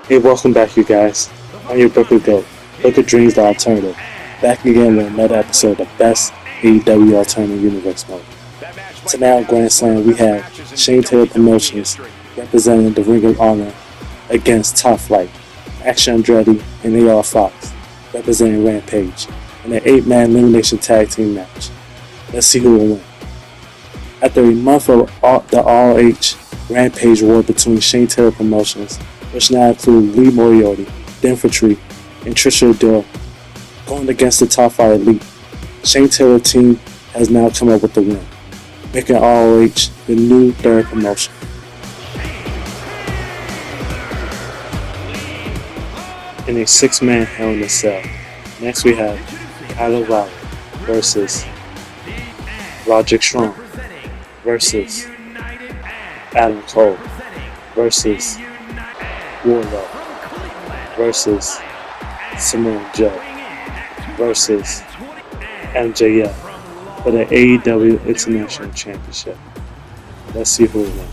Hey, welcome back, you guys. I'm your Booker Goat, BookerDreams the Alternative, back again with another episode of Best AEW Alternative Universe Mode. Tonight on Grand Slam, we have Shane Taylor Promotions representing the Ring of Honor against Top Flight, Action Andretti, and AR Fox representing Rampage in an 8-man elimination tag team match. Let's see who will win. After a month of the ROH Rampage war between Shane Taylor Promotions, which now include Lee Moriarty, The Infantry, and Trisha Adora, going against the Top 5 Elite, Shane Taylor team has now come up with the win, making ROH the new third promotion. In a 6-man Hell in a Cell, next we have Kyle O'Reilly versus Roderick Strong versus Adam Cole versus Warlock versus Samoa Joe versus MJF for the AEW International Championship. Let's see who will win.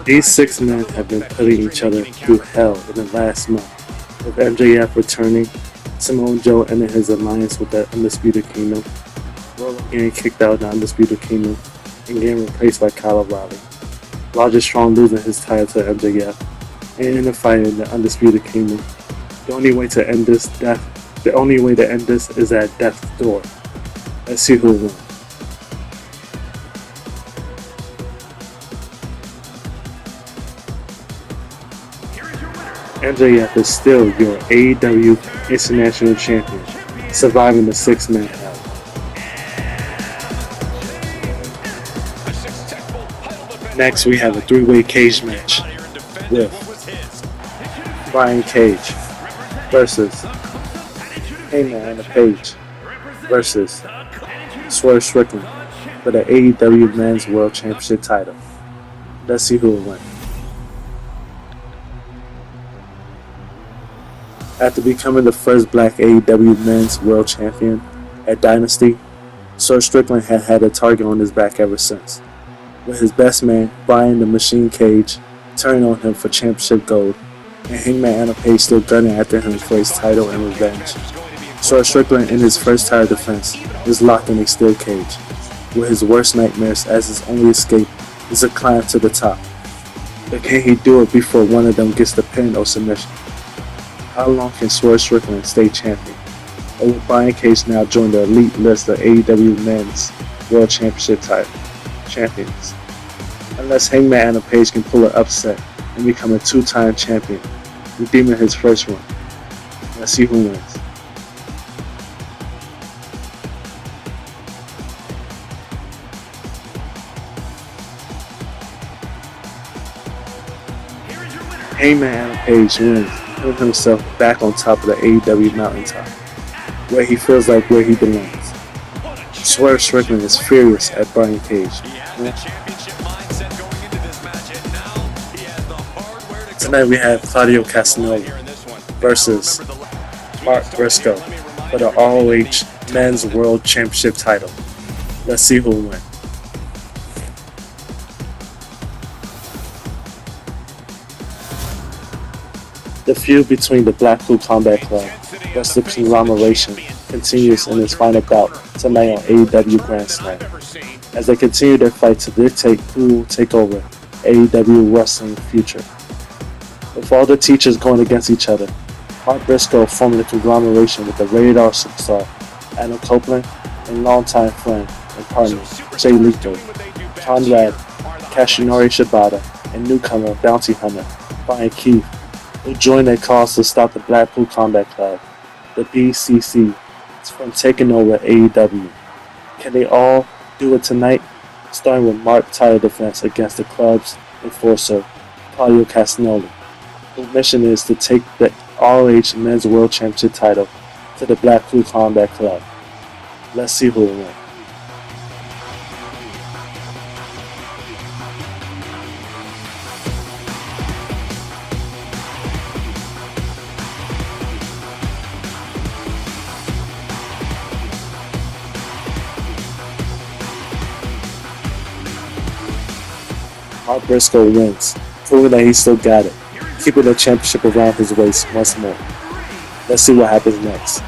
These 6 men have been putting each other through hell in the last month, with MJF returning, Samoa Joe ending his alliance with the Undisputed Kingdom, Warlock getting kicked out of the Undisputed Kingdom, and getting replaced by Kyle O'Reilly. Roderick Strong losing his title to MJF, and in a fight in the Undisputed Kingdom. The only way to end this is at death's door. Let's see who will win. MJF is still your AEW International Champion, surviving the 6-man hell. Next, we have a 3-way cage match with Brian Cage versus Hangman Page versus Swerve Strickland for the AEW Men's World Championship title. Let's see who will win. After becoming the first black AEW Men's World Champion at Dynasty, Swerve Strickland had a target on his back ever since, with his best man, Brian the Machine Cage, turning on him for championship gold, and Hangman Page still gunning after him for his title and revenge. Swerve Strickland, in his first title defense, is locked in a steel cage, with his worst nightmares as his only escape is a climb to the top. But can he do it before one of them gets the pin or submission? How long can Swerve Strickland stay champion? Or will Brian Cage now join the elite list of AEW Men's World Championship title champions? Unless Hangman Page can pull an upset and become a 2-time champion, redeeming his first run. Let's see who wins. Hangman Page wins, putting himself back on top of the AEW mountaintop, where he feels like where he belongs. Swerve Strickland is furious at Brian Cage. Tonight we have Claudio Castagnoli versus Mark Briscoe for the ROH Men's World Championship title. Let's see who will win. The feud between the Blackpool Combat Club versus the Conglomeration continues in its final bout tonight on AEW Grand Slam, as they continue their fight to dictate who will take over AEW Wrestling future. With all the teachers going against each other, Mark Briscoe forming the Conglomeration with the Rated R superstar Adam Copeland and longtime friend and partner Jay Lethal, Conrad, Kashinori Shibata, and newcomer Bounty Hunter Brian Keith will join their cause to stop the Blackpool Combat Club, the BCC, from taking over AEW. Can they all do it tonight? Starting with Mark title defense against the club's enforcer, Claudio Castagnoli, whose mission is to take the ROH Men's World Championship title to the Blackpool Combat Club. Let's see who will win. Mark Briscoe wins, proving that he still got it, keeping the championship around his waist once more. Let's see what happens next.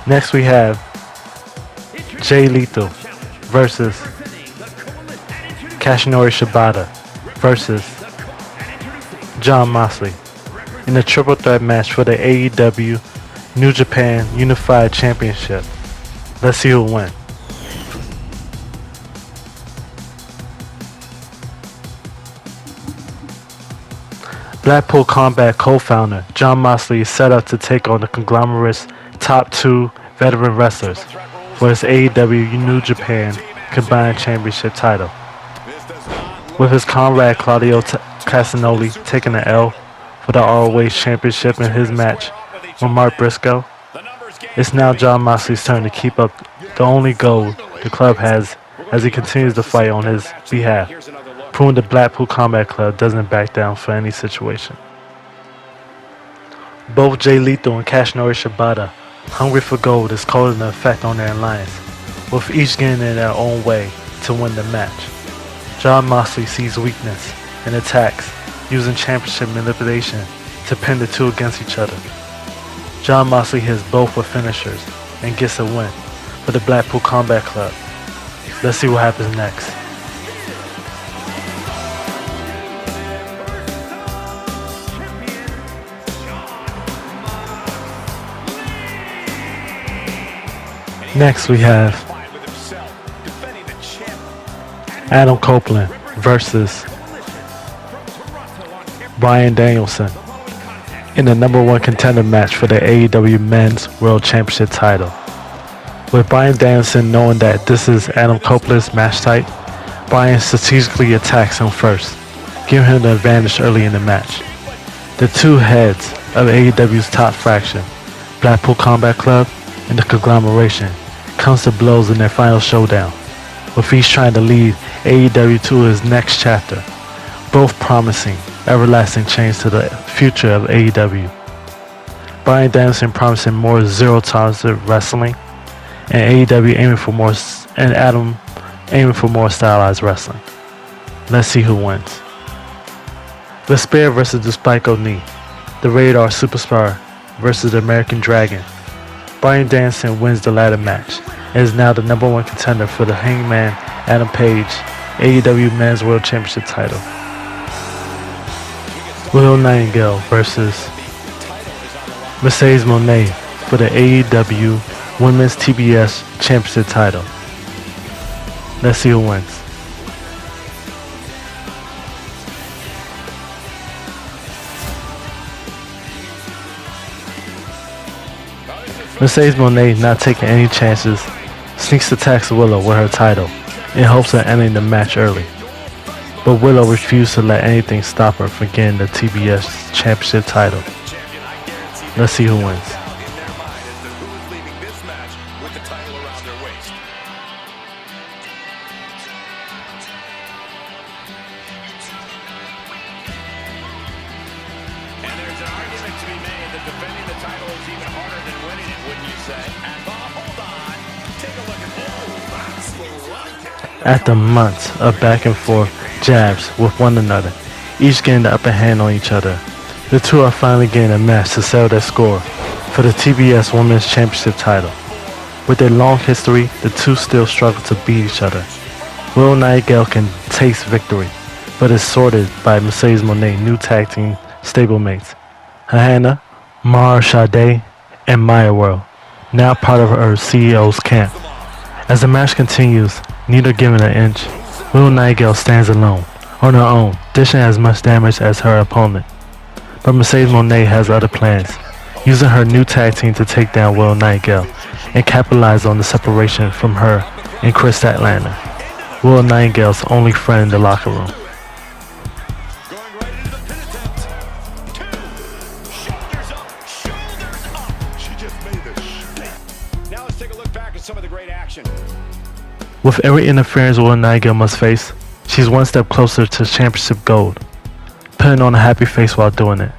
Next we have Jay Lethal versus Kashinori Shibata versus Jon Moxley in a triple threat match for the AEW New Japan Unified Championship. Let's see who will win. Blackpool Combat co-founder Jon Moxley is set up to take on the conglomerate's top two veteran wrestlers for his AEW New Japan Combined Championship title. With his comrade Claudio Castagnoli taking the L for the ROH Championship in his match with Mark Briscoe, it's now Jon Moxley's turn to keep up the only goal the club has as he continues to fight on his behalf, proving the Blackpool Combat Club doesn't back down for any situation. Both Jay Lethal and Kashinori Shibata, hungry for gold, is causing an effect on their alliance, with each getting in their own way to win the match. Jon Moxley sees weakness and attacks, using championship manipulation to pin the two against each other. Jon Moxley hits both with finishers and gets a win for the Blackpool Combat Club. Let's see what happens next. Next we have Adam Copeland versus Bryan Danielson in the #1 contender match for the AEW Men's World Championship title. With Bryan Danielson knowing that this is Adam Copeland's match type, Bryan strategically attacks him first, giving him the advantage early in the match. The two heads of AEW's top faction, Blackpool Combat Club and the conglomeration, comes to blows in their final showdown, with each trying to lead AEW to his next chapter, both promising everlasting change to the future of AEW. Bryan Danielson promising more zero-tolerance wrestling, and AEW aiming for more, and Adam aiming for more stylized wrestling. Let's see who wins. The Spear versus the Spike O'Neill, the Radar Superstar versus the American Dragon. Bryan Danielson wins the ladder match and is now the #1 contender for the Hangman Adam Page AEW Men's World Championship title. Will Nightingale versus Mercedes Moné for the AEW Women's TBS Championship title. Let's see who wins. Mercedes Moné, not taking any chances, sneaks attacks Willow with her title in hopes of ending the match early. But Willow refused to let anything stop her from getting the TBS Championship title. Let's see who wins. After months of back and forth jabs with one another, each getting the upper hand on each other, the two are finally getting a match to settle their score for the TBS Women's Championship title. With their long history, the two still struggle to beat each other. Will Nightingale can taste victory, but is sorted by Mercedes Moné's new tag team stablemates, Hannah, Mara Sade, and Maya World, now part of her CEO's camp. As the match continues, neither giving an inch, Will Nightingale stands alone, on her own, dishing as much damage as her opponent. But Mercedes Moné has other plans, using her new tag team to take down Will Nightingale and capitalize on the separation from her and Chris Statlander. Will Nightingale's only friend in the locker room. Going right into the pin attempt. 2. Shoulders up. Shoulders up. She just made the shit. Now let's take a look back at some of the great action. With every interference Will Nightingale must face, she's one step closer to championship gold, putting on a happy face while doing it,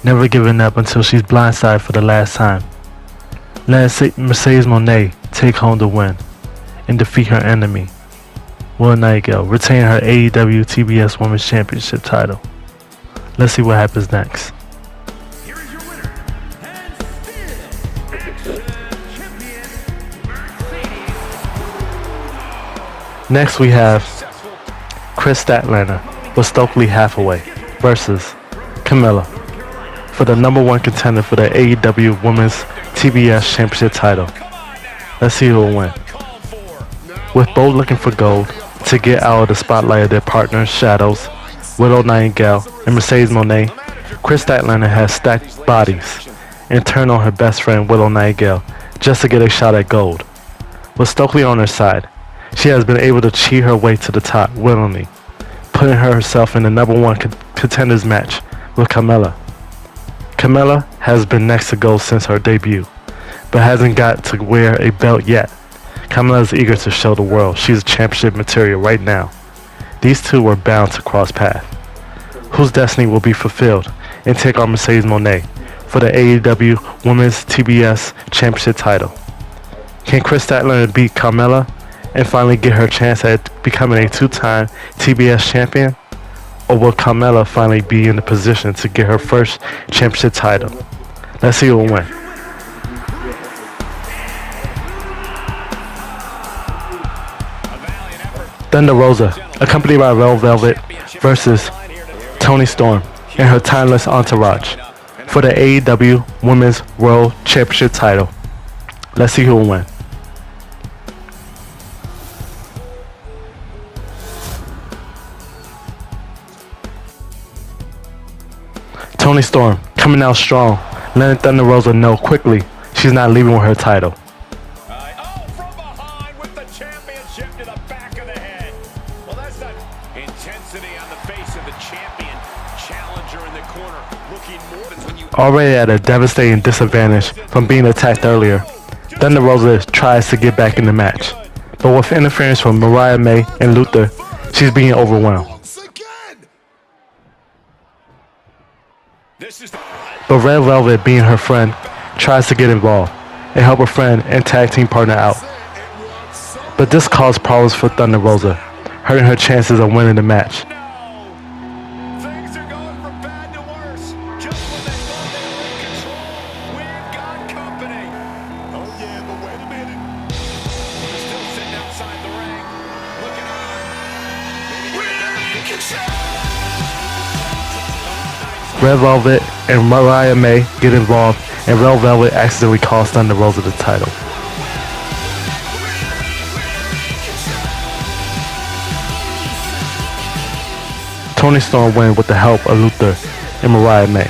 never giving up until she's blindsided for the last time. Letting Mercedes Moné take home the win and defeat her enemy, Will Nightingale, retaining her AEW TBS Women's Championship title. Let's see what happens next. Here is your winner, and still champion, Mercedes. Next we have Chris Statlander with Stokely Hathaway versus Camilla for the #1 contender for the AEW Women's TBS Championship title. Let's see who will win. With both looking for gold to get out of the spotlight of their partners, Shadows, Willow Nightingale, and Mercedes Moné, Chris Statlander has stacked bodies and turned on her best friend Willow Nightingale just to get a shot at gold. With Stokely on her side, she has been able to cheat her way to the top willingly, putting herself in the #1 contenders match with Camilla. Camilla has been next to gold since her debut, but hasn't got to wear a belt yet. Camilla is eager to show the world she's championship material right now. These two were bound to cross paths. Whose destiny will be fulfilled and take on Mercedes Moné for the AEW Women's TBS Championship title? Can Chris Statlander beat Camilla and finally get her chance at becoming a 2-time TBS champion? Or will Camilla finally be in the position to get her first championship title? Let's see who will win. Thunder Rosa, accompanied by Red Velvet, versus Toni Storm and her timeless entourage for the AEW Women's World Championship title. Let's see who will win. Toni Storm coming out strong, letting Thunder Rosa know quickly she's not leaving with her title. From behind with the championship to the back of the head. Well, that's not intensity on the face of the champion. Challenger in the corner, looking more than when you... Already at a devastating disadvantage from being attacked earlier, Thunder Rosa tries to get back in the match, but with interference from Mariah May and Luther, she's being overwhelmed. But Red Velvet, being her friend, tries to get involved and help her friend and tag team partner out. But this caused problems for Thunder Rosa, hurting her chances of winning the match. Things are going from bad to worse. Just when they thought they were in control, we've got company. Oh yeah, but wait a minute. They're still sitting outside the ring, looking on. Ricochet! Red Velvet and Mariah May get involved, and Red Velvet accidentally costs Thunder Rosa the title. Toni Storm wins with the help of Luther and Mariah May.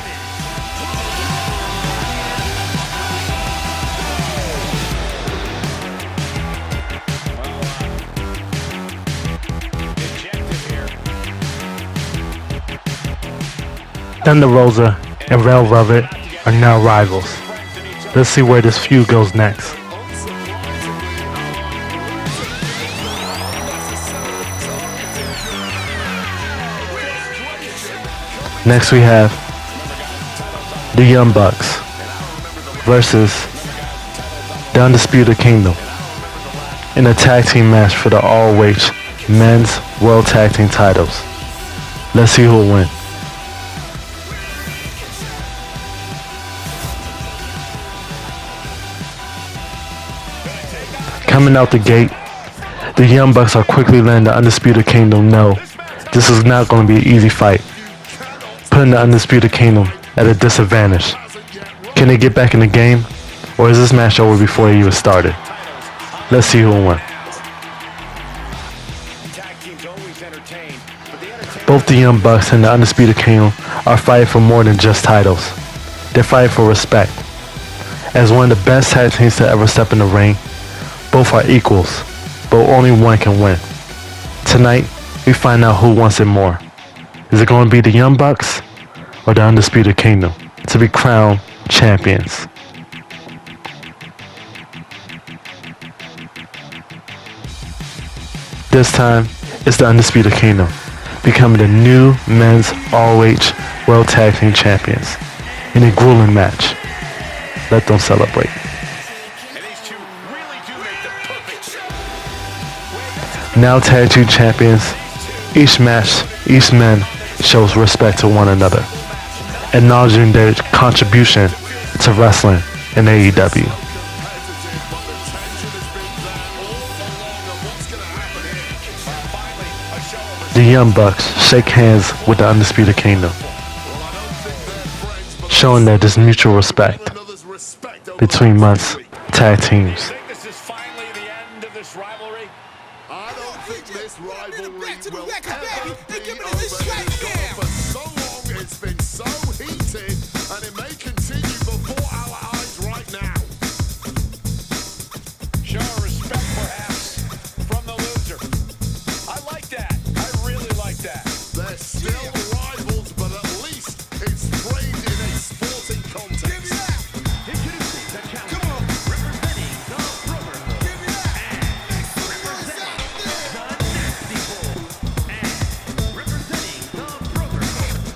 Thunder Rosa and Red Velvet are now rivals. Let's see where this feud goes next. Next we have the Young Bucks versus the Undisputed Kingdom in a tag team match for the all-weight men's world tag team titles. Let's see who will win. Coming out the gate, the Young Bucks are quickly letting the Undisputed Kingdom know this is not going to be an easy fight, putting the Undisputed Kingdom at a disadvantage. Can they get back in the game, or is this match over before it even started? Let's see who will win. Both the Young Bucks and the Undisputed Kingdom are fighting for more than just titles. They're fighting for respect. As one of the best tag teams to ever step in the ring, both are equals, but only one can win. Tonight, we find out who wants it more. Is it going to be the Young Bucks or the Undisputed Kingdom to be crowned champions? This time, it's the Undisputed Kingdom, becoming the new men's ROH World Tag Team Champions in a grueling match. Let them celebrate. Now Tag Team Champions, each match, each man shows respect to one another, acknowledging their contribution to wrestling in AEW. The Young Bucks shake hands with the Undisputed Kingdom, showing that there's mutual respect between months tag teams. This is finally the end of this rivalry. I don't think this rivalry will ever be over. It's gone for so long, it's been so heated, and it may continue before our eyes right now. Show respect, perhaps, from the loser. I like that. I really like that. They're still rivals, but at least it's framed in a sporting context. Introducing the challenger, representing the Brotherhood, and representing the Nasty Boys, and representing the Brotherhood,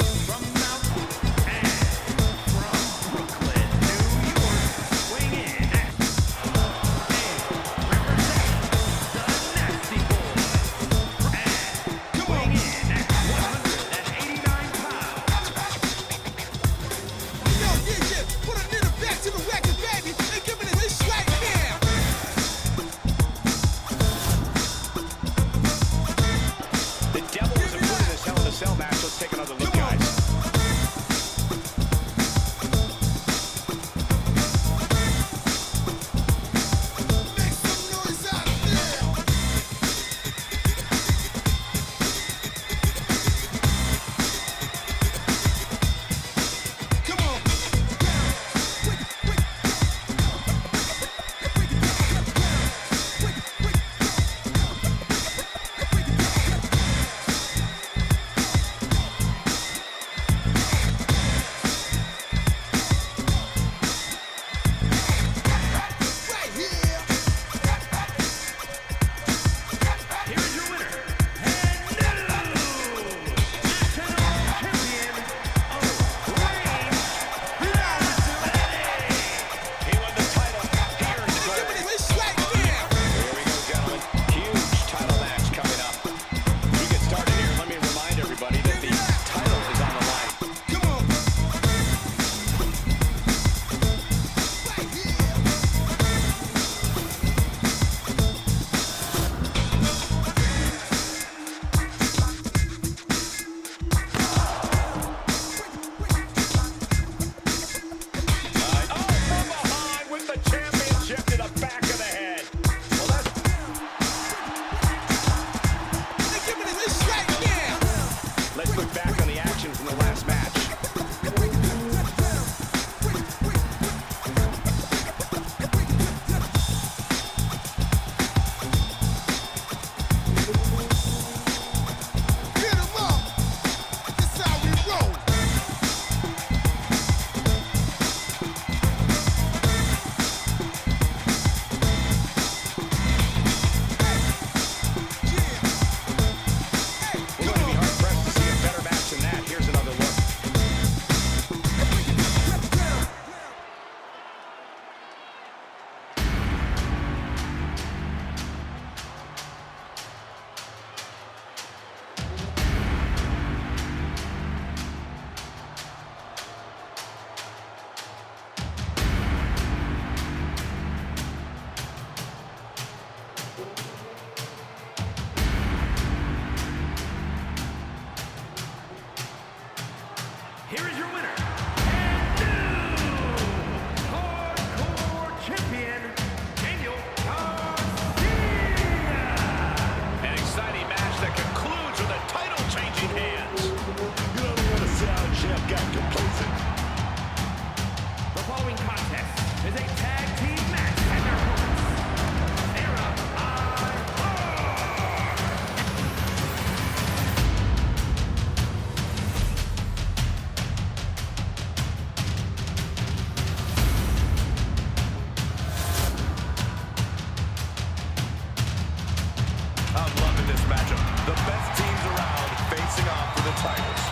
matchup. The best teams around facing off for the titles.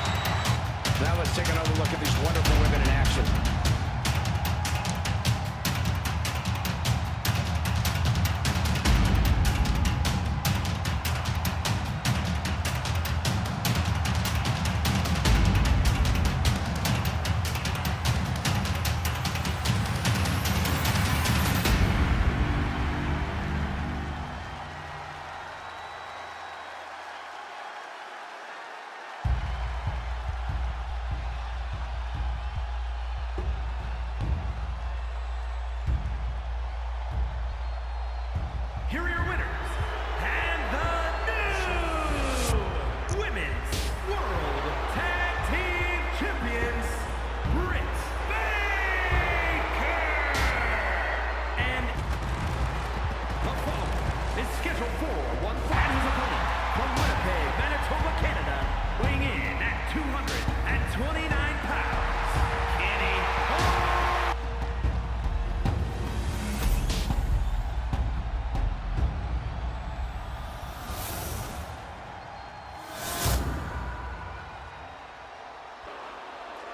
Now let's take another look at these wonderful women in action. Here are your winners, and the new Women's World Tag Team Champions, Britt Baker! And the following is scheduled for one fight. His opponent from Winnipeg, Manitoba, Canada, weighing in at 229 pounds, Kenny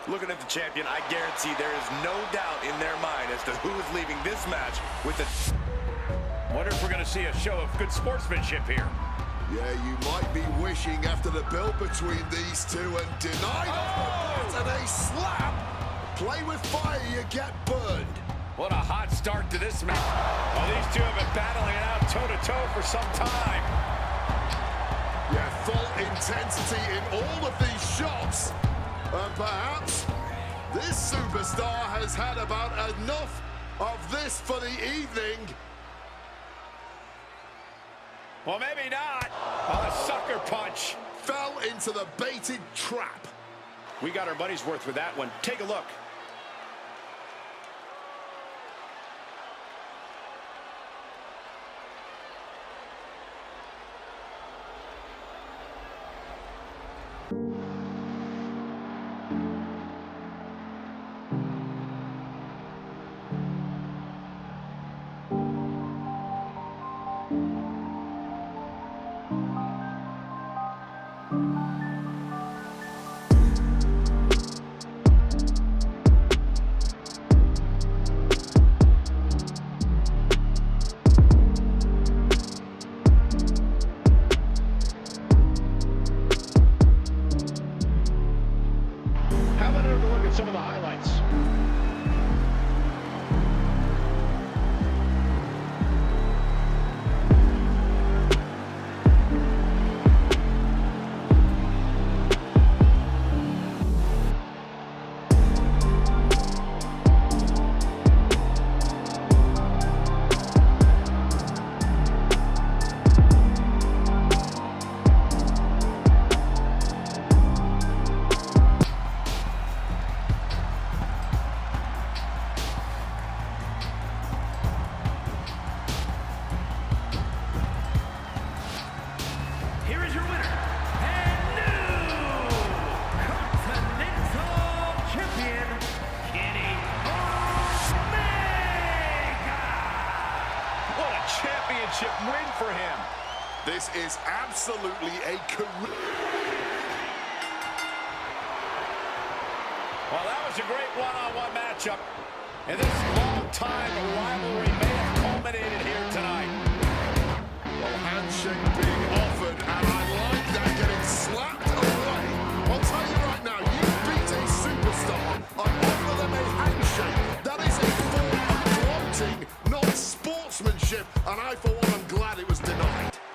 Looking at the champion, I guarantee there is no doubt in their mind as to who is leaving this match with the... Wonder if we're going to see a show of good sportsmanship here. Yeah, you might be wishing after the build between these two and denied off the bat and a slap. Play with fire, you get burned. What a hot start to this match. Well, these two have been battling it out toe-to-toe for some time. Yeah, full intensity in all of these shots. And perhaps this superstar has had about enough of this for the evening. Well, maybe not. Oh, a sucker punch. Fell into the baited trap. We got our money's worth with that one. Take a look. Some of the highlights. Win for him. This is absolutely a career. Well, that was a great one-on-one matchup. And this long time rivalry may have culminated here